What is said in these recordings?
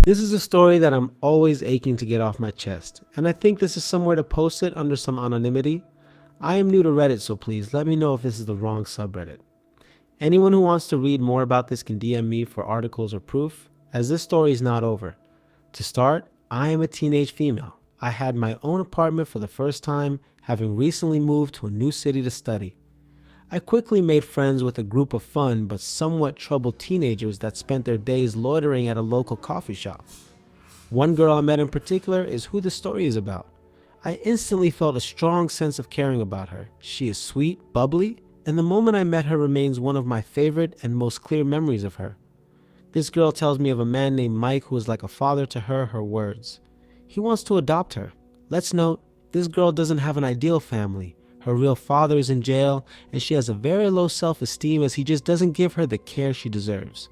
This is a story that I'm always aching to get off my chest, and I think this is somewhere to post it under some anonymity. I am new to Reddit, so please let me know if this is the wrong subreddit. Anyone who wants to read more about this can DM me for articles or proof, as this story is not over. To start, I am a teenage female. I had my own apartment for the first time, having recently moved to a new city to study. I quickly made friends with a group of fun but somewhat troubled teenagers that spent their days loitering at a local coffee shop. One girl I met in particular is who the story is about. I instantly felt a strong sense of caring about her. She is sweet, bubbly, and the moment I met her remains one of my favorite and most clear memories of her. This girl tells me of a man named Mike who is like a father to her words. He wants to adopt her. Let's note, this girl doesn't have an ideal family. Her real father is in jail, and she has a very low self-esteem as he just doesn't give her the care she deserves.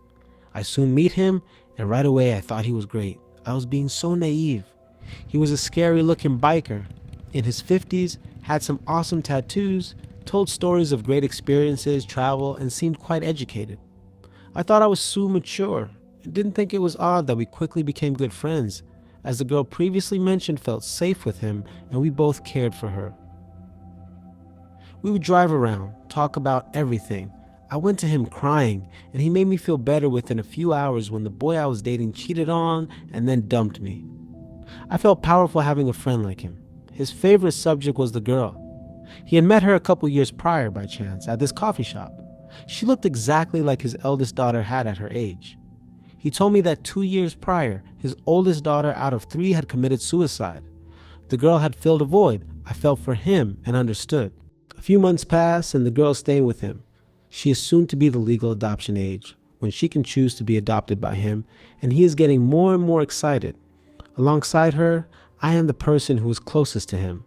I soon meet him, and right away I thought he was great. I was being so naive. He was a scary-looking biker. In his 50s, had some awesome tattoos, told stories of great experiences, travel, and seemed quite educated. I thought I was so mature, and didn't think it was odd that we quickly became good friends, as the girl previously mentioned felt safe with him, and we both cared for her. We would drive around, talk about everything. I went to him crying, and he made me feel better within a few hours when the boy I was dating cheated on and then dumped me. I felt powerful having a friend like him. His favorite subject was the girl. He had met her a couple years prior by chance at this coffee shop. She looked exactly like his eldest daughter had at her age. He told me that 2 years prior, his oldest daughter out of 3 had committed suicide. The girl had filled a void. I felt for him and understood. A few months pass and the girl is staying with him. She is soon to be the legal adoption age, when she can choose to be adopted by him, and he is getting more and more excited. Alongside her, I am the person who is closest to him.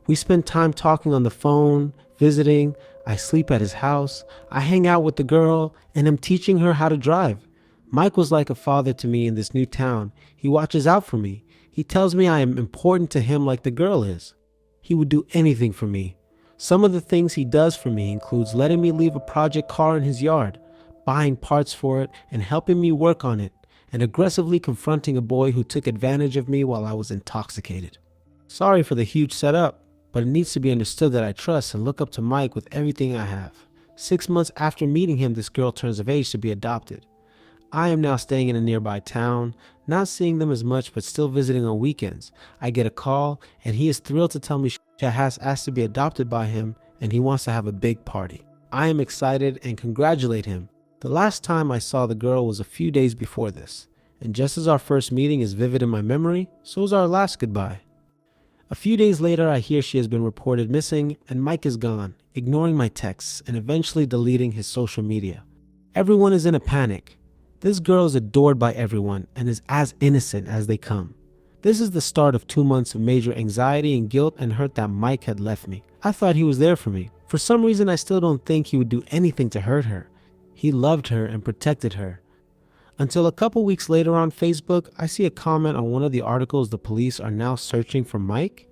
We spend time talking on the phone, visiting. I sleep at his house. I hang out with the girl and am teaching her how to drive. Mike was like a father to me in this new town. He watches out for me. He tells me I am important to him like the girl is. He would do anything for me. Some of the things he does for me includes letting me leave a project car in his yard, buying parts for it and helping me work on it, and aggressively confronting a boy who took advantage of me while I was intoxicated. Sorry for the huge setup, but it needs to be understood that I trust and look up to Mike with everything I have. 6 months after meeting him, this girl turns of age to be adopted. I am now staying in a nearby town, not seeing them as much but still visiting on weekends. I get a call and he is thrilled to tell me she has asked to be adopted by him and he wants to have a big party. I am excited and congratulate him. The last time I saw the girl was a few days before this, and just as our first meeting is vivid in my memory, so is our last goodbye. A few days later I hear she has been reported missing and Mike is gone, ignoring my texts and eventually deleting his social media. Everyone is in a panic. This girl is adored by everyone and is as innocent as they come. This is the start of 2 months of major anxiety and guilt and hurt that Mike had left me. I thought he was there for me. For some reason I still don't think he would do anything to hurt her. He loved her and protected her. Until a couple weeks later on Facebook, I see a comment on one of the articles the police are now searching for Mike,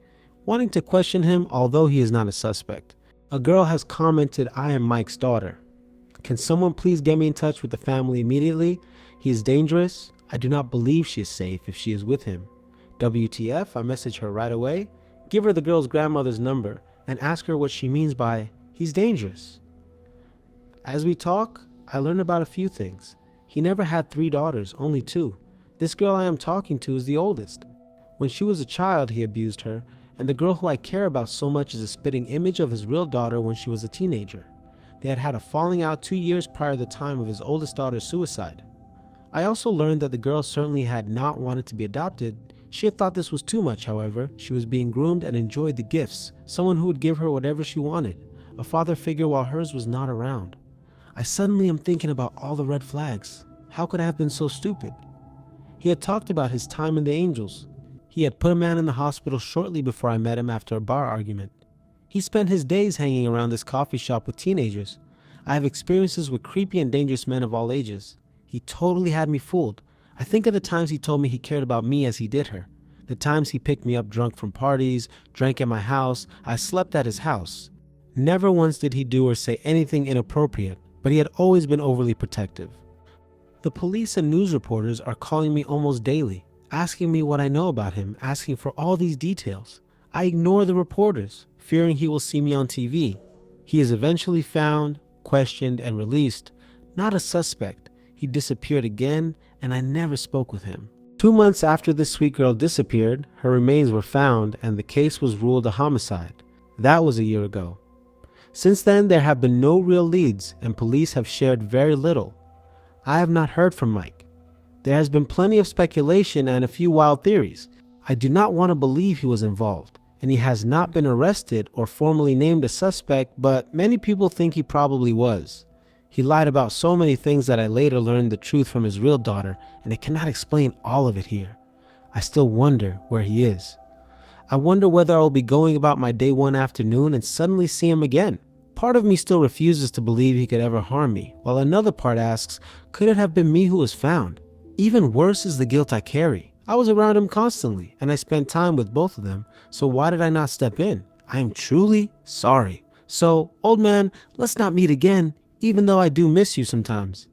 wanting to question him although he is not a suspect. A girl has commented, "I am Mike's daughter. Can someone please get me in touch with the family immediately? He is dangerous. I do not believe she is safe if she is with him." WTF, I message her right away, give her the girl's grandmother's number, and ask her what she means by, "He's dangerous." As we talk, I learn about a few things. He never had 3 daughters, only 2. This girl I am talking to is the oldest. When she was a child, he abused her, and the girl who I care about so much is a spitting image of his real daughter when she was a teenager. They had had a falling out 2 years prior to the time of his oldest daughter's suicide. I also learned that the girl certainly had not wanted to be adopted. She had thought this was too much, however. She was being groomed and enjoyed the gifts, someone who would give her whatever she wanted, a father figure while hers was not around. I suddenly am thinking about all the red flags. How could I have been so stupid? He had talked about his time in the Angels. He had put a man in the hospital shortly before I met him after a bar argument. He spent his days hanging around this coffee shop with teenagers. I have experiences with creepy and dangerous men of all ages. He totally had me fooled. I think of the times he told me he cared about me as he did her. The times he picked me up drunk from parties, drank at my house, I slept at his house. Never once did he do or say anything inappropriate, but he had always been overly protective. The police and news reporters are calling me almost daily, asking me what I know about him, asking for all these details. I ignore the reporters, fearing he will see me on TV. He is eventually found, questioned, and released. Not a suspect. He disappeared again, and I never spoke with him. 2 months after this sweet girl disappeared, her remains were found, and the case was ruled a homicide. That was a year ago. Since then, there have been no real leads, and police have shared very little. I have not heard from Mike. There has been plenty of speculation and a few wild theories. I do not want to believe he was involved, and he has not been arrested or formally named a suspect, but many people think he probably was. He lied about so many things that I later learned the truth from his real daughter, and I cannot explain all of it here. I still wonder where he is. I wonder whether I will be going about my day one afternoon and suddenly see him again. Part of me still refuses to believe he could ever harm me, while another part asks, could it have been me who was found? Even worse is the guilt I carry. I was around him constantly, and I spent time with both of them, so why did I not step in? I am truly sorry. So, old man, let's not meet again, even though I do miss you sometimes.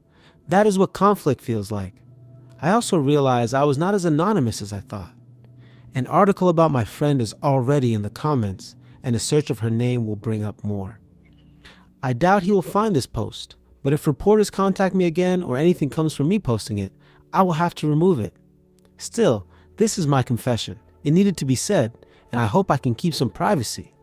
That is what conflict feels like. I also realized I was not as anonymous as I thought. An article about my friend is already in the comments, and a search of her name will bring up more. I doubt he will find this post, but if reporters contact me again or anything comes from me posting it, I will have to remove it. Still, this is my confession. It needed to be said, and I hope I can keep some privacy.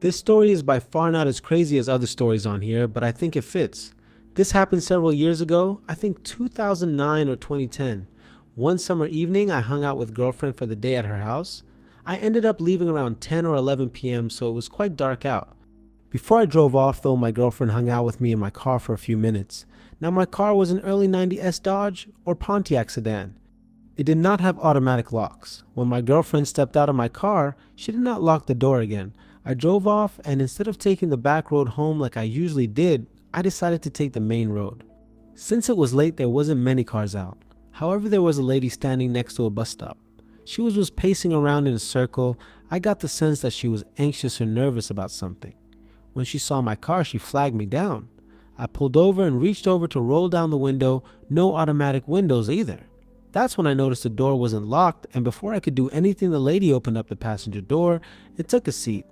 This story is by far not as crazy as other stories on here, but I think it fits. This happened several years ago, I think 2009 or 2010. One summer evening, I hung out with a girlfriend for the day at her house. I ended up leaving around 10 or 11 p.m., so it was quite dark out. Before I drove off, though, my girlfriend hung out with me in my car for a few minutes. Now, my car was an early 90s Dodge or Pontiac sedan. It did not have automatic locks. When my girlfriend stepped out of my car, she did not lock the door again. I drove off, and instead of taking the back road home like I usually did, I decided to take the main road. Since it was late, there wasn't many cars out. However, there was a lady standing next to a bus stop. She was just pacing around in a circle. I got the sense that she was anxious or nervous about something. When she saw my car, she flagged me down. I pulled over and reached over to roll down the window. No automatic windows either. That's when I noticed the door wasn't locked, and before I could do anything, the lady opened up the passenger door and took a seat.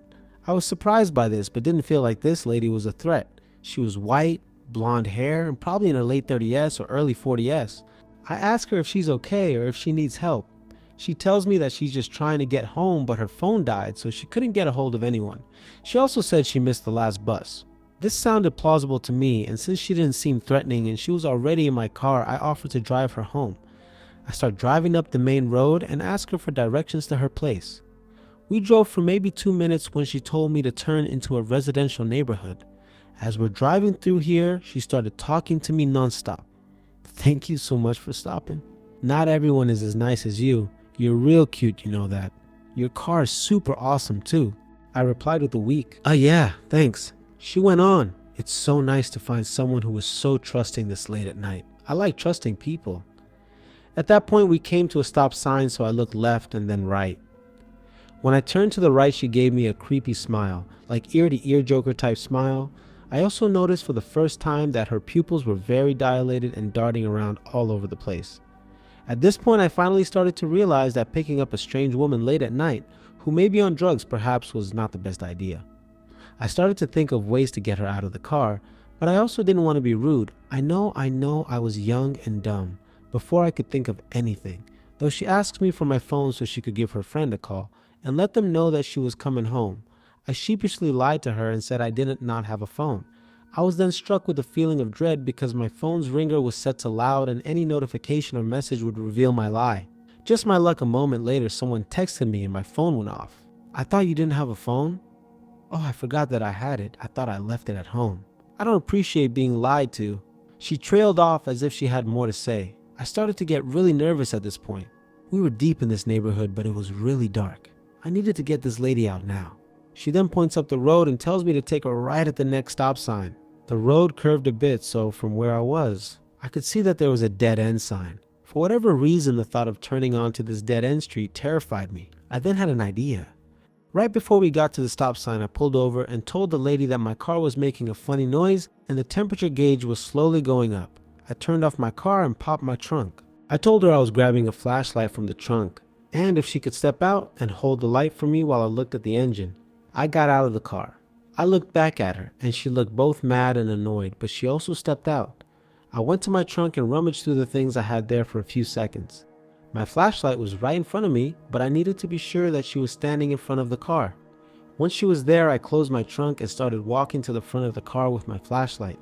I was surprised by this, but didn't feel like this lady was a threat. She was white, blonde hair, and probably in her late 30s or early 40s. I asked her if she's okay or if she needs help. She tells me that she's just trying to get home, but her phone died, so she couldn't get a hold of anyone. She also said she missed the last bus. This sounded plausible to me, and since she didn't seem threatening and she was already in my car, I offered to drive her home. I start driving up the main road and ask her for directions to her place. We drove for maybe 2 minutes when she told me to turn into a residential neighborhood. As we're driving through here, she started talking to me nonstop. Thank you so much for stopping. Not everyone is as nice as you. You're real cute, you know that. Your car is super awesome too. I replied with a weak, yeah, thanks. She went on. It's so nice to find someone who is so trusting this late at night. I like trusting people. At that point, we came to a stop sign, so I looked left and then right. When I turned to the right, she gave me a creepy smile, like ear-to-ear Joker type smile. I also noticed for the first time that her pupils were very dilated and darting around all over the place. At this point, I finally started to realize that picking up a strange woman late at night, who may be on drugs perhaps, was not the best idea. I started to think of ways to get her out of the car, but I also didn't want to be rude. I know I was young and dumb, before I could think of anything, though she asked me for my phone so she could give her friend a call and let them know that she was coming home. I sheepishly lied to her and said I did not have a phone. I was then struck with a feeling of dread because my phone's ringer was set to loud and any notification or message would reveal my lie. Just my luck, a moment later someone texted me and my phone went off. I thought you didn't have a phone? Oh, I forgot that I had it. I thought I left it at home. I don't appreciate being lied to. She trailed off as if she had more to say. I started to get really nervous at this point. We were deep in this neighborhood, but it was really dark. I needed to get this lady out now. She then points up the road and tells me to take a right at the next stop sign. The road curved a bit, so from where I was, I could see that there was a dead-end sign. For whatever reason, the thought of turning onto this dead-end street terrified me. I then had an idea. Right before we got to the stop sign, I pulled over and told the lady that my car was making a funny noise and the temperature gauge was slowly going up. I turned off my car and popped my trunk. I told her I was grabbing a flashlight from the trunk and if she could step out and hold the light for me while I looked at the engine. I got out of the car. I looked back at her and she looked both mad and annoyed, but she also stepped out. I went to my trunk and rummaged through the things I had there for a few seconds. My flashlight was right in front of me, but I needed to be sure that she was standing in front of the car. Once she was there, I closed my trunk and started walking to the front of the car with my flashlight.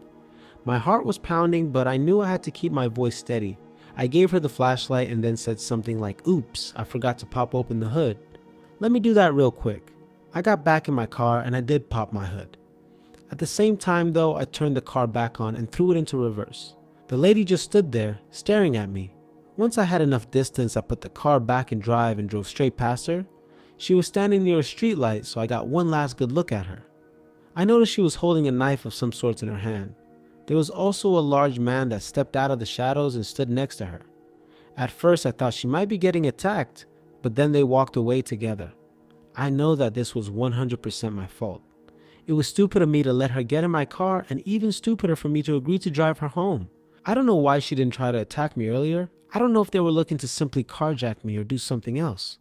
My heart was pounding, but I knew I had to keep my voice steady. I gave her the flashlight and then said something like, "Oops, I forgot to pop open the hood. Let me do that real quick." I got back in my car and I did pop my hood. At the same time though, I turned the car back on and threw it into reverse. The lady just stood there, staring at me. Once I had enough distance, I put the car back in drive and drove straight past her. She was standing near a street light, so I got one last good look at her. I noticed she was holding a knife of some sort in her hand. There was also a large man that stepped out of the shadows and stood next to her. At first I thought she might be getting attacked, but then they walked away together. I know that this was 100% my fault. It was stupid of me to let her get in my car and even stupider for me to agree to drive her home. I don't know why she didn't try to attack me earlier. I don't know if they were looking to simply carjack me or do something else.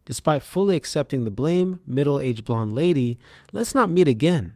Despite fully accepting the blame, middle-aged blonde lady, let's not meet again.